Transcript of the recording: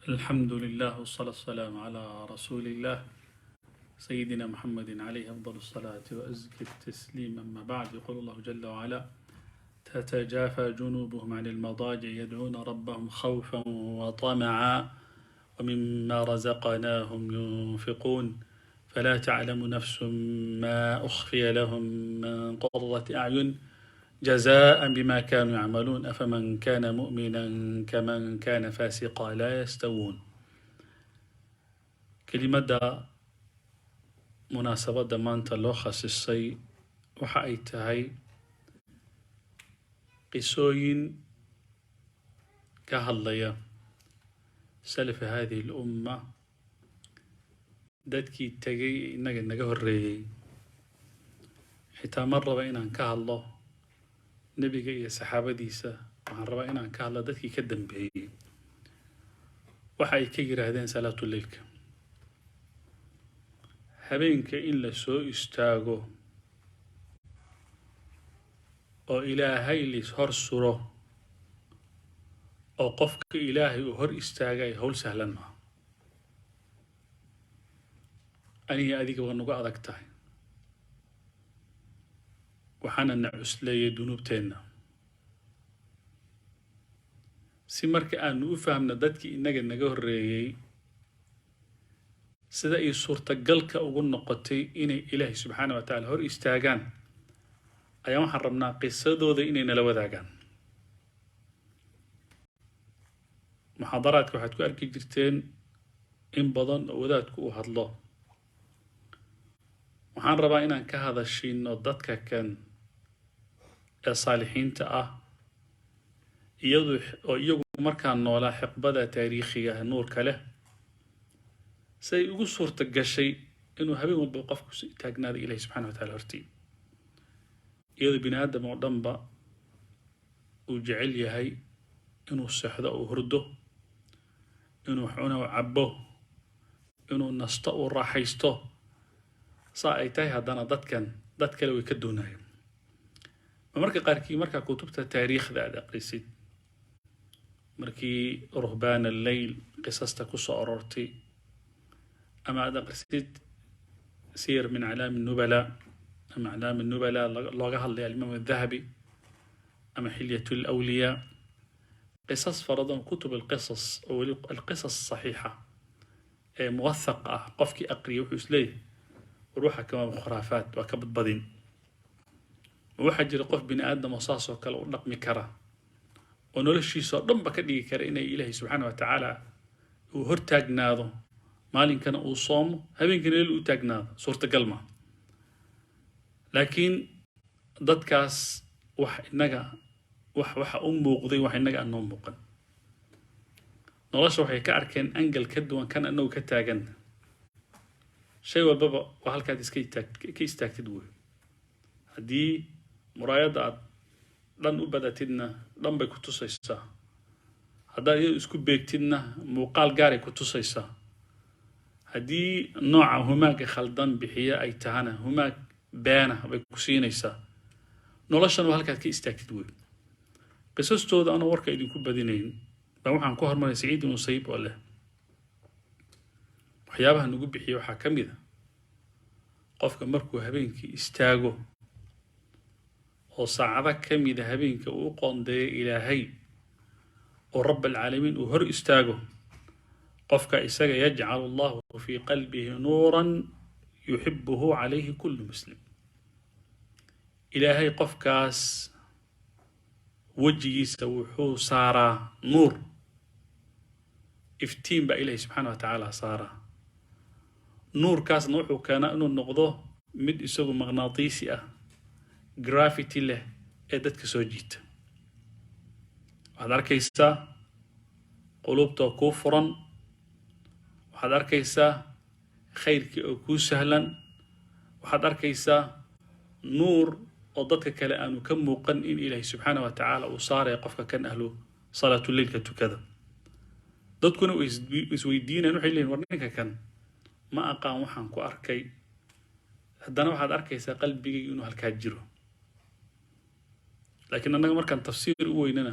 الحمد لله والصلاة والسلام على رسول الله سيدنا محمد عليه أفضل الصلاة وأزكى التسليم. أما بعد، يقول الله جل وعلا: تتجافى جنوبهم عن المضاجع يدعون ربهم خوفا وطمعا ومما رزقناهم ينفقون فلا تعلم نفس ما أخفي لهم من قرة أعين جزاء بما كانوا يعملون أفمن كان مؤمنا كمن كان فاسقا لا يستوون. kelimada munaasabada maanta loo khasisay waxa ay tahay qisooyin ka hadlaya salafi hadihi lumma, dadkii tegay inaga naga horeeyey. xitaa ma raba inaan ka hadlo nebiga iyo saxaabadiisa, waxaan rabaa inaan ka hadlo dadkii ka dambeeyey waxa ay ka yiraahdeen salaatuleylka. habeenka in la soo istaago oo ilaahay lis hor suro oo qofka ilaahay uu hor istaagay howl sahlan maaha. aniga adiga waa nagu adag tahay, waxaana na cusleeyay dunuubteenna. si marka aanu u fahamno dadkii inaga naga horeeyey sida ay suurtagalka ugu noqotay inay ilaahay subxaana wa tacaala hor istaagaan, ayaa waxaan rabnaa qisadooda inay nala wadaagaan. muxaadaraadka waxaad ku arki jirteen in badan oo wadaadku uu hadlo. waxaan rabaa inaan ka hadashino dadka kan ee saalixiinta ah, iyagu markaa noolaa xiqbada taariikhiga nuurka leh, siday ugu suurta gashay inuu habeen walba qofku si taagnaada ilaahay subxaana wa tacaala hortii, iyadoo bini aadam oo dhanba uu jecel yahay inuu seexdo uu hurdo, inuu cuno uu cabo, inuu nasto uu raaxaysto. saa ay tahay haddana dad kale way ka doonayeen. marka qaarkii markaa kutubta taariikhda aad aqrisid, markii ruhbaan alleyl qisasta ku soo aroortay, ama aad aqrisid siyar min aclaami nubala ama aclaami nubala looga hadlaya alimaam adahabi ama xilyat alawliyaa, qisas faradan kutub alqisas oo weli alqisas saxiixa ee muwathaq ah, qofkii aqriya wuxuu isleeyahay ruuxa kama khuraafaat waa ka badbadin. waxaa jira qof bini aadam oo saas oo kale u dhaqmi kara oo noloshiisa oo dhanba ka dhigi kara inay ilaahay subxaana wa tacaala uu hor taagnaado, maalinkana uu soomo, habeenkana leel uu taagnaado? suurtagal ma. laakiin dadkaas waxa u muuqday wax inaga aan noo muuqan. nolosha waxay ka arkeen angal ka duwan kan anagu ka taagan. shay walbaba waa halkaad ka istaagtid wey. haddii muraayadda aad dhan u badatidna dhan bay ku tusaysaa, haddaad iyado isku beegtidna muuqaal gaaray ku tusaysaa. haddii nooca humaaga khaldan bixiya ay tahana humaag beena bay ku siinaysaa. noloshan waa halkaad ka istaagtid wey. qisastooda anoo warka idinku badinayn baa waxaan ku hormaray saciid ibnu musayib oo leh waxyaabaha nagu bixiya waxaa ka mid a qofka markuu habeenkii istaago oo saacado ka mida habeenka uu u qoondeeyo ilaahay oo rabb alcaalamiin uu hor istaago, qofka isaga yajcalu allahu fii qalbihi nuuran yuxibuhu calayhi kullu muslim. ilaahay qofkaas wejigiisa wuxuu saaraa nuur, iftiin baa ilaahay subxaana wa tacaala saaraa. nuurkaasna wuxuu keenaa inuu noqdo mid isagu maqnaatiisi ah, gravity leh ee dadka soo jiita. waxaad arkaysaa qulubta oo kuu furan, waxaad arkaysaa khayrkii oo kuu sahlan, waxaad arkaysaa nuur oo dadka kale aanu ka muuqan in ilaahay subxaana wa tacaala uu saaraya qofka kan ahlu salaatuleylka tukada. dadkuna way isweydiinayaan, waxay leeyihin war ninka kan ma aqaan waxaan ku arkay, haddana waxaad arkaysaa qalbigayga inuu halkaa jiro. laakiin annaga markaan tafsiir u weynana